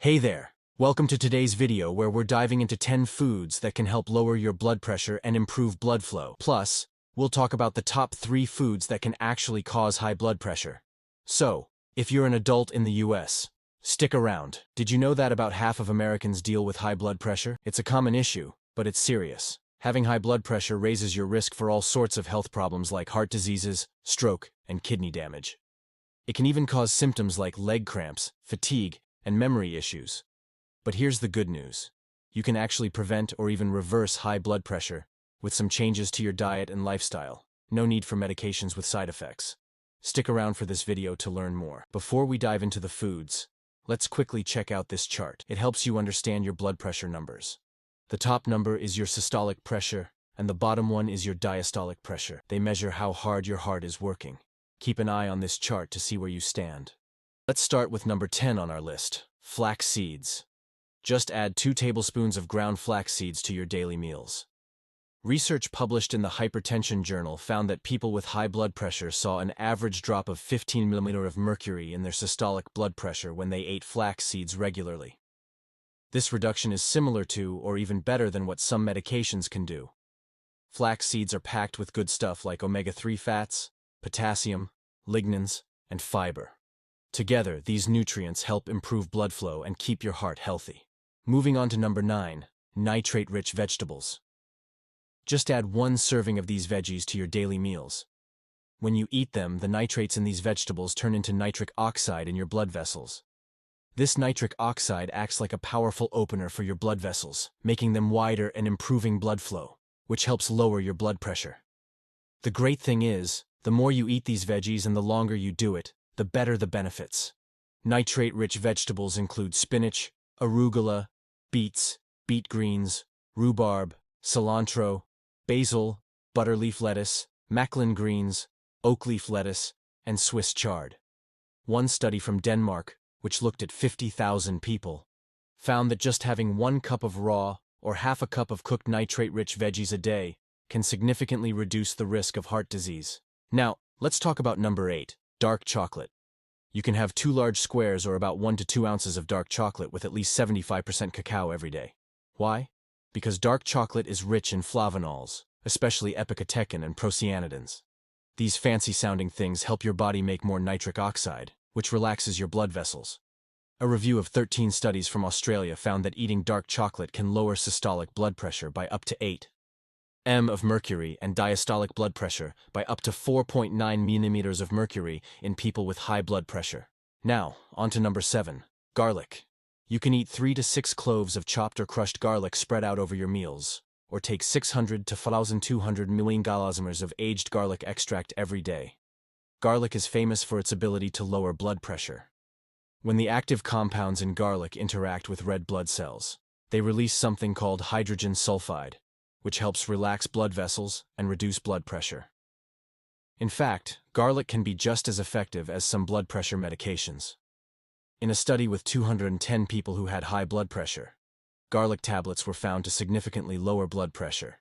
Hey there! Welcome to today's video where we're diving into 10 foods that can help lower your blood pressure and improve blood flow. Plus, we'll talk about the top 3 foods that can actually cause high blood pressure. So, if you're an adult in the US, stick around. Did you know that about half of Americans deal with high blood pressure? It's a common issue, but it's serious. Having high blood pressure raises your risk for all sorts of health problems like heart diseases, stroke, and kidney damage. It can even cause symptoms like leg cramps, fatigue, and memory issues. But here's the good news. You can actually prevent or even reverse high blood pressure with some changes to your diet and lifestyle. No need for medications with side effects. Stick around for this video to learn more. Before we dive into the foods, let's quickly check out this chart. It helps you understand your blood pressure numbers. The top number is your systolic pressure, and the bottom one is your diastolic pressure. They measure how hard your heart is working. Keep an eye on this chart to see where you stand. Let's start with number 10 on our list, flax seeds. Just add 2 tablespoons of ground flax seeds to your daily meals. Research published in the Hypertension Journal found that people with high blood pressure saw an average drop of 15 mm of mercury in their systolic blood pressure when they ate flax seeds regularly. This reduction is similar to, or even better than what some medications can do. Flax seeds are packed with good stuff like omega-3 fats, potassium, lignans, and fiber. Together, these nutrients help improve blood flow and keep your heart healthy. Moving on to number 9, nitrate-rich vegetables. Just add 1 serving of these veggies to your daily meals. When you eat them, the nitrates in these vegetables turn into nitric oxide in your blood vessels. This nitric oxide acts like a powerful opener for your blood vessels, making them wider and improving blood flow, which helps lower your blood pressure. The great thing is, the more you eat these veggies and the longer you do it, the better the benefits. Nitrate-rich vegetables include spinach, arugula, beets, beet greens, rhubarb, cilantro, basil, butterleaf lettuce, Macklin greens, oak leaf lettuce, and Swiss chard. One study from Denmark, which looked at 50,000 people, found that just having 1 cup of raw or half a cup of cooked nitrate-rich veggies a day can significantly reduce the risk of heart disease. Now, let's talk about number 8. Dark chocolate. You can have 2 large squares or about 1 to 2 ounces of dark chocolate with at least 75% cacao every day. Why? Because dark chocolate is rich in flavonols, especially epicatechin and procyanidins. These fancy-sounding things help your body make more nitric oxide, which relaxes your blood vessels. A review of 13 studies from Australia found that eating dark chocolate can lower systolic blood pressure by up to 8 m of mercury and diastolic blood pressure by up to 4.9 mm of mercury in people with high blood pressure. Now, on to number 7, garlic. You can eat 3 to 6 cloves of chopped or crushed garlic spread out over your meals, or take 600 to 1,200 milligallons of aged garlic extract every day. Garlic is famous for its ability to lower blood pressure. When the active compounds in garlic interact with red blood cells, they release something called hydrogen sulfide, which helps relax blood vessels and reduce blood pressure. In fact, garlic can be just as effective as some blood pressure medications. In a study with 210 people who had high blood pressure, garlic tablets were found to significantly lower blood pressure,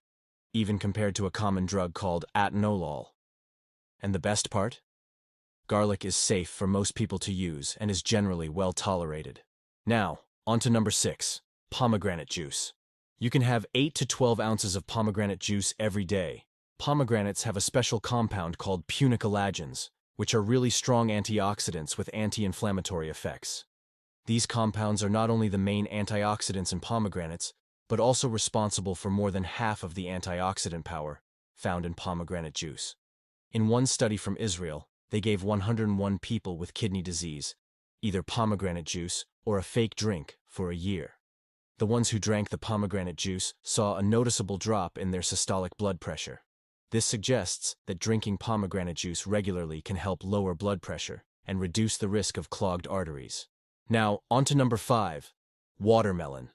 even compared to a common drug called atenolol. And the best part? Garlic is safe for most people to use and is generally well tolerated. Now, on to number 6, pomegranate juice. You can have 8 to 12 ounces of pomegranate juice every day. Pomegranates have a special compound called punicalagins, which are really strong antioxidants with anti-inflammatory effects. These compounds are not only the main antioxidants in pomegranates, but also responsible for more than half of the antioxidant power found in pomegranate juice. In one study from Israel, they gave 101 people with kidney disease either pomegranate juice or a fake drink for a year. The ones who drank the pomegranate juice saw a noticeable drop in their systolic blood pressure. This suggests that drinking pomegranate juice regularly can help lower blood pressure and reduce the risk of clogged arteries. Now, on to number 5, watermelon.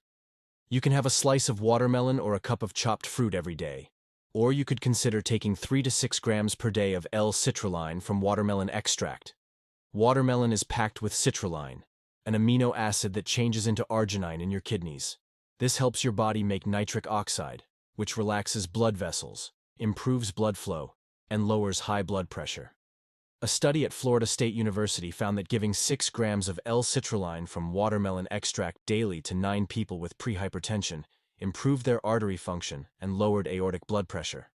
You can have a slice of watermelon or a cup of chopped fruit every day, or you could consider taking 3 to 6 grams per day of L-citrulline from watermelon extract. Watermelon is packed with citrulline, an amino acid that changes into arginine in your kidneys. This helps your body make nitric oxide, which relaxes blood vessels, improves blood flow, and lowers high blood pressure. A study at Florida State University found that giving 6 grams of L-citrulline from watermelon extract daily to 9 people with prehypertension improved their artery function and lowered aortic blood pressure.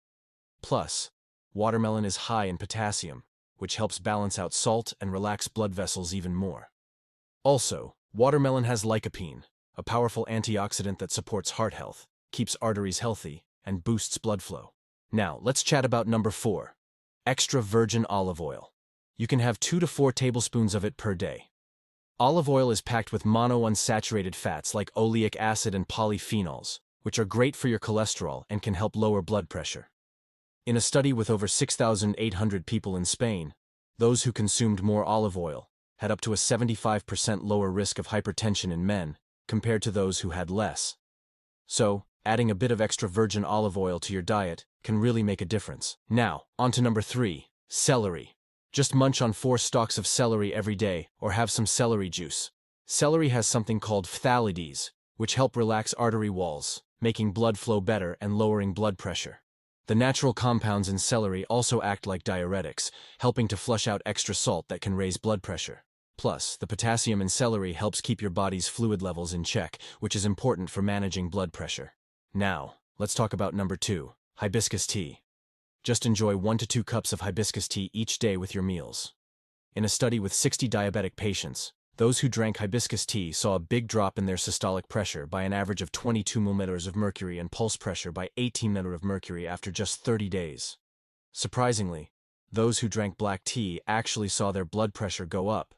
Plus, watermelon is high in potassium, which helps balance out salt and relax blood vessels even more. Also, watermelon has lycopene, a powerful antioxidant that supports heart health, keeps arteries healthy, and boosts blood flow. Now, let's chat about number 4. Extra virgin olive oil. You can have 2 to 4 tablespoons of it per day. Olive oil is packed with monounsaturated fats like oleic acid and polyphenols, which are great for your cholesterol and can help lower blood pressure. In a study with over 6,800 people in Spain, those who consumed more olive oil had up to a 75% lower risk of hypertension in men compared to those who had less. So, adding a bit of extra virgin olive oil to your diet can really make a difference. Now, on to number 3, celery. Just munch on 4 stalks of celery every day or have some celery juice. Celery has something called phthalides, which help relax artery walls, making blood flow better and lowering blood pressure. The natural compounds in celery also act like diuretics, helping to flush out extra salt that can raise blood pressure. Plus, the potassium in celery helps keep your body's fluid levels in check, which is important for managing blood pressure. Now, let's talk about number 2, hibiscus tea. Just enjoy 1 to 2 cups of hibiscus tea each day with your meals. In a study with 60 diabetic patients, those who drank hibiscus tea saw a big drop in their systolic pressure by an average of 22 mm of mercury and pulse pressure by 18 mm of mercury after just 30 days. Surprisingly, those who drank black tea actually saw their blood pressure go up.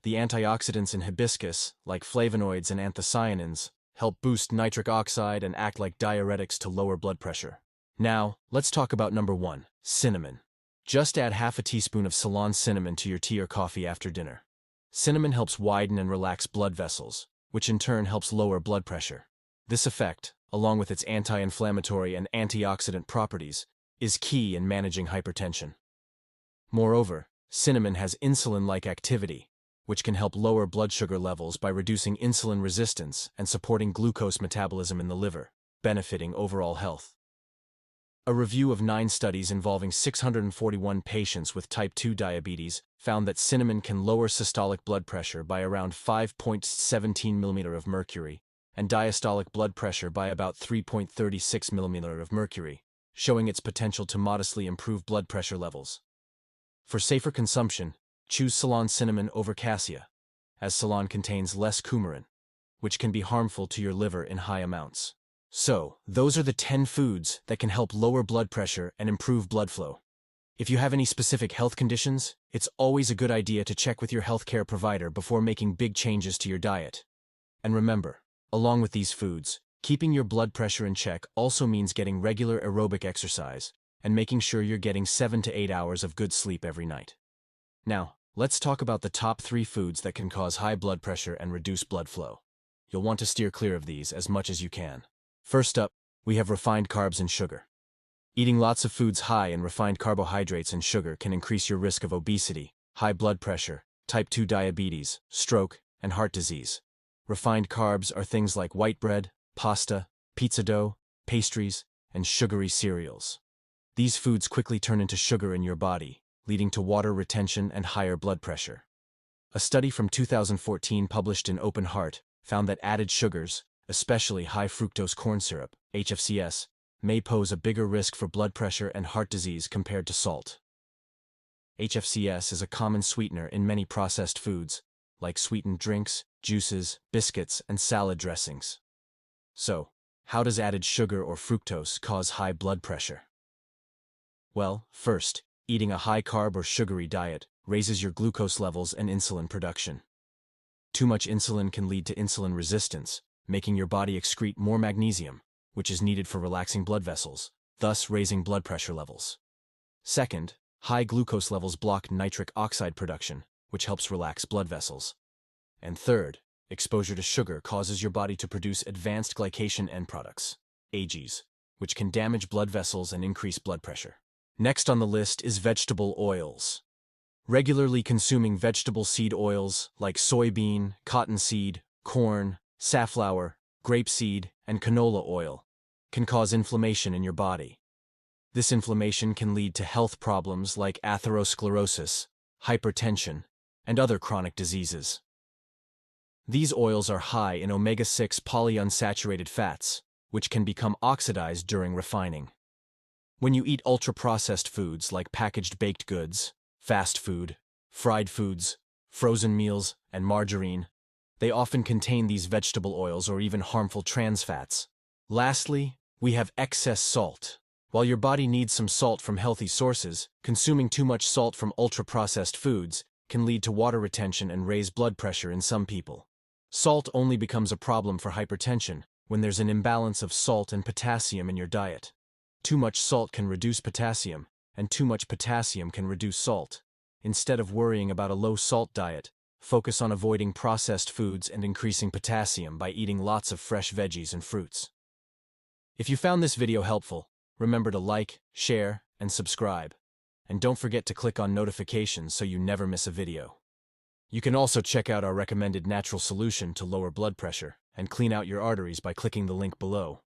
The antioxidants in hibiscus, like flavonoids and anthocyanins, help boost nitric oxide and act like diuretics to lower blood pressure. Now, let's talk about number 1, cinnamon. Just add half a teaspoon of Ceylon cinnamon to your tea or coffee after dinner. Cinnamon helps widen and relax blood vessels, which in turn helps lower blood pressure. This effect, along with its anti-inflammatory and antioxidant properties, is key in managing hypertension. Moreover, cinnamon has insulin-like activity, which can help lower blood sugar levels by reducing insulin resistance and supporting glucose metabolism in the liver, benefiting overall health. A review of 9 studies involving 641 patients with type 2 diabetes found that cinnamon can lower systolic blood pressure by around 5.17 mm of mercury and diastolic blood pressure by about 3.36 mm of mercury, showing its potential to modestly improve blood pressure levels. For safer consumption, choose Ceylon cinnamon over cassia, as Ceylon contains less coumarin, which can be harmful to your liver in high amounts. So, those are the 10 foods that can help lower blood pressure and improve blood flow. If you have any specific health conditions, it's always a good idea to check with your healthcare provider before making big changes to your diet. And remember, along with these foods, keeping your blood pressure in check also means getting regular aerobic exercise and making sure you're getting 7 to 8 hours of good sleep every night. Now, let's talk about the top 3 foods that can cause high blood pressure and reduce blood flow. You'll want to steer clear of these as much as you can. First up, we have refined carbs and sugar. Eating lots of foods high in refined carbohydrates and sugar can increase your risk of obesity, high blood pressure, type 2 diabetes, stroke, and heart disease. Refined carbs are things like white bread, pasta, pizza dough, pastries, and sugary cereals. These foods quickly turn into sugar in your body, leading to water retention and higher blood pressure. A study from 2014 published in Open Heart found that added sugars, especially high fructose corn syrup, HFCS, may pose a bigger risk for blood pressure and heart disease compared to salt. HFCS is a common sweetener in many processed foods, like sweetened drinks, juices, biscuits, and salad dressings. So, how does added sugar or fructose cause high blood pressure? Well, first, eating a high-carb or sugary diet raises your glucose levels and insulin production. Too much insulin can lead to insulin resistance, making your body excrete more magnesium, which is needed for relaxing blood vessels, thus raising blood pressure levels. Second, high glucose levels block nitric oxide production, which helps relax blood vessels. And third, exposure to sugar causes your body to produce advanced glycation end products, AGEs, which can damage blood vessels and increase blood pressure. Next on the list is vegetable oils. Regularly consuming vegetable seed oils like soybean, cottonseed, corn, safflower, grapeseed, and canola oil can cause inflammation in your body. This inflammation can lead to health problems like atherosclerosis, hypertension, and other chronic diseases. These oils are high in omega-6 polyunsaturated fats, which can become oxidized during refining. When you eat ultra-processed foods like packaged baked goods, fast food, fried foods, frozen meals, and margarine, they often contain these vegetable oils or even harmful trans fats. Lastly, we have excess salt. While your body needs some salt from healthy sources, consuming too much salt from ultra-processed foods can lead to water retention and raise blood pressure in some people. Salt only becomes a problem for hypertension when there's an imbalance of salt and potassium in your diet. Too much salt can reduce potassium, and too much potassium can reduce salt. Instead of worrying about a low-salt diet, focus on avoiding processed foods and increasing potassium by eating lots of fresh veggies and fruits. If you found this video helpful, remember to like, share, and subscribe. And don't forget to click on notifications so you never miss a video. You can also check out our recommended natural solution to lower blood pressure and clean out your arteries by clicking the link below.